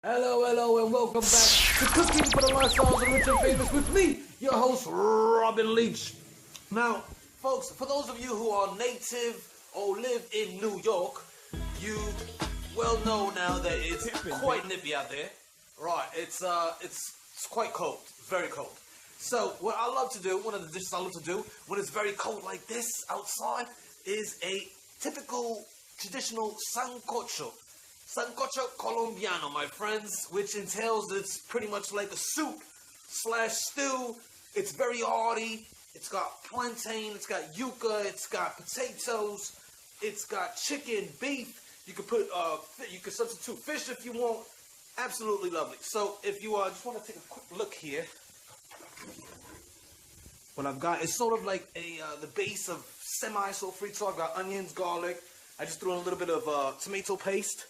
Hello, hello, and welcome back to Cooking for the Lifestyles of Rich and Famous with me, your host, Robin Leach. Now, folks, for those of you who are native or live in New York, you well know now that it's quite nippy out there. Right, it's quite cold, very cold. So, what I love to do, one of the dishes I love to do when it's very cold like this outside is a typical traditional Sancocho. Sancocho Colombiano, my friends, which entails it's pretty much like a soup slash stew. It's very hearty. It's got plantain, it's got yuca, it's got potatoes, it's got chicken, beef. You could substitute fish if you want. Absolutely lovely. So if you just want to take a quick look here, what I've got is sort of like the base of semi-sofrito. I've got onions, garlic. I just threw in a little bit of tomato paste,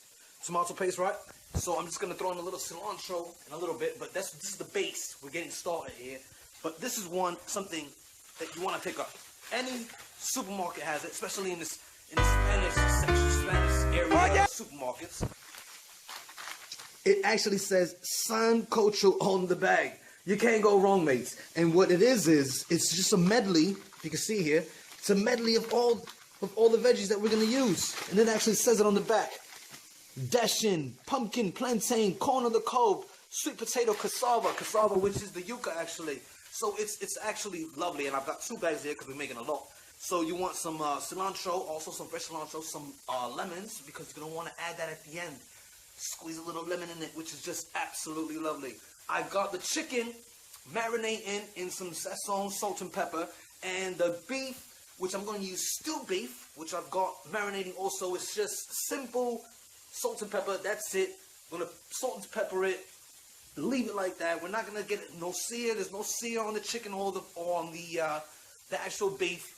right? So I'm just gonna throw in a little cilantro and a little bit, but this is the base. We're getting started here. But this is something that you want to pick up. Any supermarket has it, especially in the Spanish section, Spanish area supermarkets. It actually says Sancocho on the bag. You can't go wrong, mates. And what it is it's just a medley. If you can see here, it's a medley of all the veggies that we're gonna use. And it actually says it on the back. Dashin, pumpkin, plantain, corn on the cob, sweet potato, cassava, which is the yuca actually. So it's actually lovely, and I've got 2 bags here because we're making a lot. So you want some cilantro, also some fresh cilantro, some lemons, because you're gonna want to add that at the end. Squeeze a little lemon in it, which is just absolutely lovely. I got the chicken marinating in some sazon, salt and pepper, and the beef, which I'm going to use stewed beef, which I've got marinating also. It's just simple salt and pepper. That's it. I'm going to salt and pepper it. Leave it like that. We're not going to get no sear. There's no sear on the chicken or on the actual beef.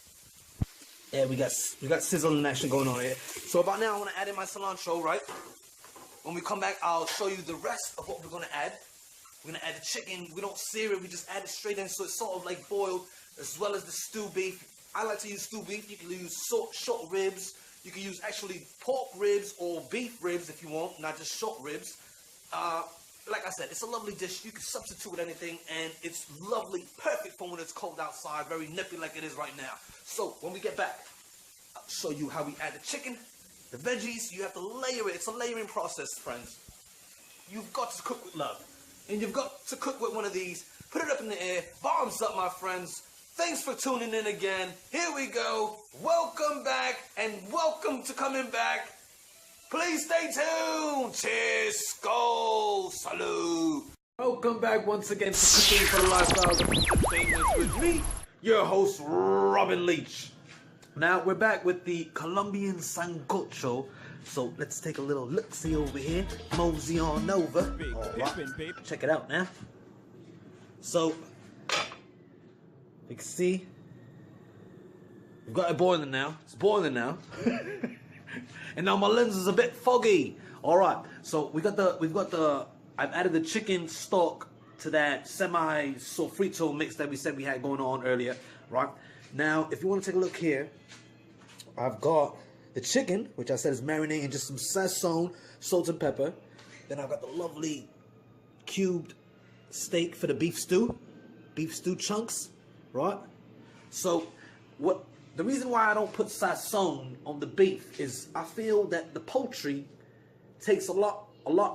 Yeah, we got sizzling action going on here. So about now, I want to add in my cilantro, right? When we come back, I'll show you the rest of what we're going to add. We're going to add the chicken. We don't sear it. We just add it straight in, so it's sort of like boiled, as well as the stewed beef. I like to use stewed beef. You can use short ribs. You can use actually pork ribs or beef ribs if you want, not just short ribs. Like I said, it's a lovely dish. You can substitute with anything, and it's lovely, perfect for when it's cold outside, very nippy like it is right now. So when we get back, I'll show you how we add the chicken. The veggies, you have to layer it. It's a layering process, friends. You've got to cook with love. And you've got to cook with one of these. Put it up in the air. Bottoms up, my friends. Thanks for tuning in again. Here we go. Welcome back, and welcome to coming back. Please stay tuned. Cheers. Skål. Salud. Welcome back once again to Cooking for the Lifestyles of Rich and Famous with me, your host, Robin Leach. Now, we're back with the Colombian Sancocho. So, let's take a little look-see over here. Mosey on over. Right. Check it out now. So, you can see, we've got it boiling now. It's boiling now. And now my lens is a bit foggy. Alright, so I've added the chicken stock to that semi-sofrito mix that we said we had going on earlier. Right? Now, if you want to take a look here, I've got the chicken, which I said is marinating in just some sazon, salt and pepper. Then I've got the lovely cubed steak for the beef stew chunks, right? So, the reason why I don't put sazon on the beef is I feel that the poultry takes a lot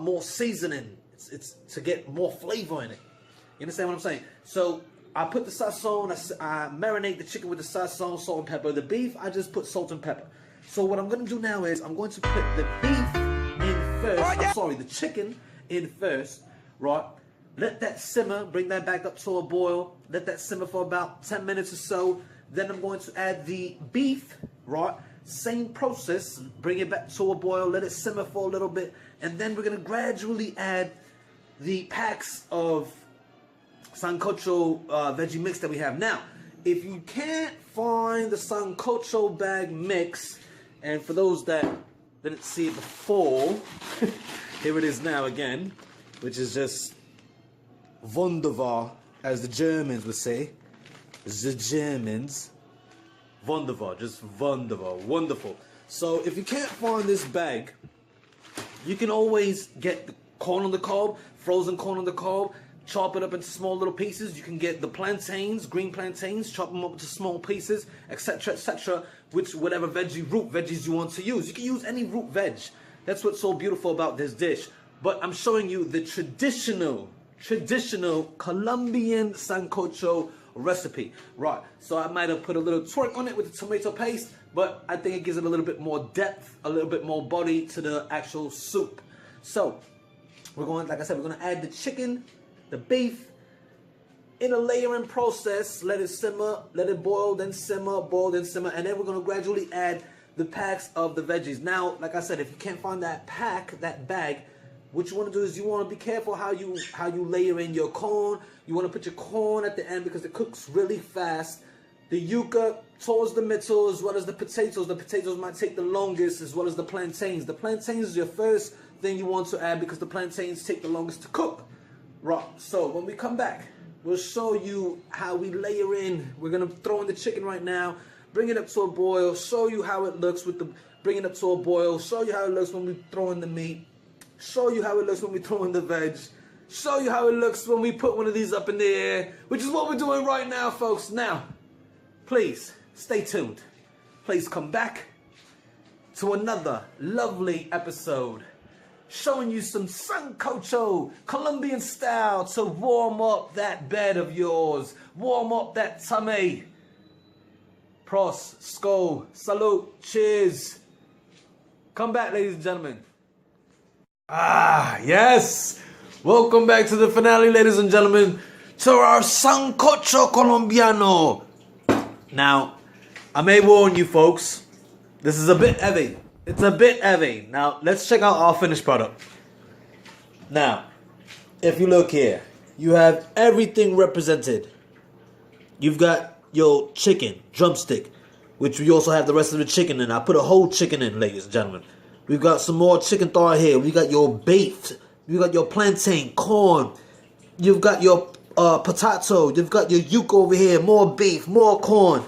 more seasoning. It's to get more flavor in it. You understand what I'm saying? So I put the sazon, I marinate the chicken with the sazon, salt and pepper. The beef, I just put salt and pepper. So what I'm going to do now is I'm going to put the beef in first. The chicken in first, right? Let that simmer, bring that back up to a boil. Let that simmer for about 10 minutes or so. Then I'm going to add the beef, right? Same process, bring it back to a boil, let it simmer for a little bit, and then we're going to gradually add the packs of Sancocho veggie mix that we have. Now, if you can't find the Sancocho bag mix, and for those that didn't see it before, here it is now again, which is just wunderbar, as the Germans would say. The Germans. Wunderbar, just wunderbar, wonderful. So if you can't find this bag, you can always get corn on the cob, frozen corn on the cob. Chop it up into small little pieces. You can get the plantains, green plantains, chop them up into small pieces, etc., etc., whatever root veggies you want to use. You can use any root veg. That's what's so beautiful about this dish. But I'm showing you the traditional Colombian Sancocho recipe. Right, so I might have put a little twerk on it with the tomato paste, but I think it gives it a little bit more depth, a little bit more body to the actual soup. So, we're going, like I said, we're going to add the chicken, the beef, in a layering process. Let it simmer, let it boil, then simmer, boil, then simmer, and then we're going to gradually add the packs of the veggies. Now, like I said, if you can't find that pack, that bag, what you want to do is you want to be careful how you layer in your corn. You want to put your corn at the end because it cooks really fast. The yuca towards the middle, as well as the potatoes. The potatoes might take the longest, as well as the plantains. The plantains is your first thing you want to add because the plantains take the longest to cook. Right, so when we come back, we'll show you how we layer in. We're going to throw in the chicken right now, bring it up to a boil, show you how it looks with the, bring it up to a boil, show you how it looks when we throw in the meat, show you how it looks when we throw in the veg, show you how it looks when we put one of these up in the air, which is what we're doing right now, folks. Now, please, stay tuned. Please come back to another lovely episode, showing you some Sancocho, Colombian style, to warm up that bed of yours, warm up that tummy. Pros, skol, salute, cheers. Come back, ladies and gentlemen. Ah, yes. Welcome back to the finale, ladies and gentlemen, to our Sancocho Colombiano. Now, I may warn you folks, this is a bit heavy. It's a bit heavy. Now, let's check out our finished product. Now, if you look here, you have everything represented. You've got your chicken, drumstick, which we also have the rest of the chicken in. I put a whole chicken in, ladies and gentlemen. We've got some more chicken thigh here. We got your beef. You got your plantain, corn. You've got your potato. You've got your yuca over here. More beef, more corn.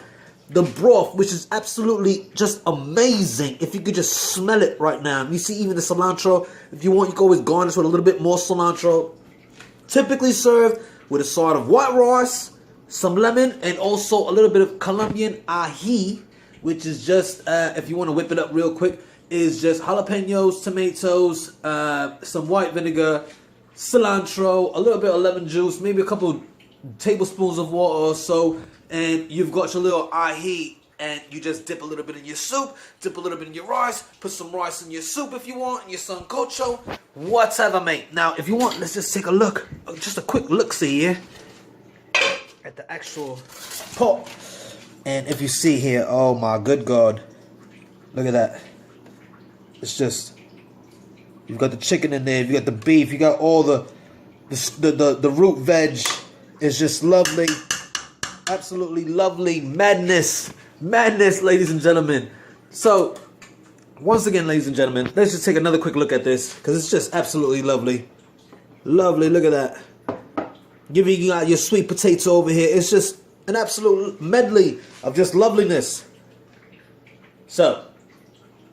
The broth, which is absolutely just amazing. If you could just smell it right now. You see even the cilantro. If you want, you can always garnish with a little bit more cilantro. Typically served with a side of white rice, some lemon, and also a little bit of Colombian ají, which is just, if you want to whip it up real quick, is just jalapenos, tomatoes, some white vinegar, cilantro, a little bit of lemon juice, maybe a couple tablespoons of water or so, and you've got your little ají, and you just dip a little bit in your soup, dip a little bit in your rice, put some rice in your soup if you want, in your sancocho, whatever, mate. Now, if you want, let's just take a look, just a quick look-see here at the actual pot. And if you see here, oh my good God, look at that. It's just, you've got the chicken in there, you got the beef, you got all the root veg. It's just lovely, absolutely lovely, madness, ladies and gentlemen. So, once again, ladies and gentlemen, let's just take another quick look at this, because it's just absolutely lovely. Lovely, look at that. You got your sweet potato over here. It's just an absolute medley of just loveliness. So,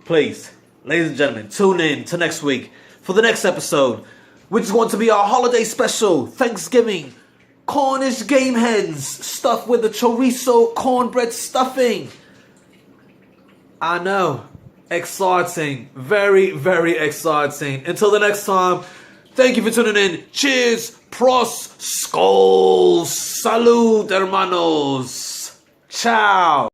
please, ladies and gentlemen, tune in to next week for the next episode, which is going to be our holiday special, Thanksgiving, Cornish game hens stuffed with the chorizo cornbread stuffing. I know, exciting, very, very exciting. Until the next time, thank you for tuning in. Cheers, pros, skol, salud, hermanos. Ciao.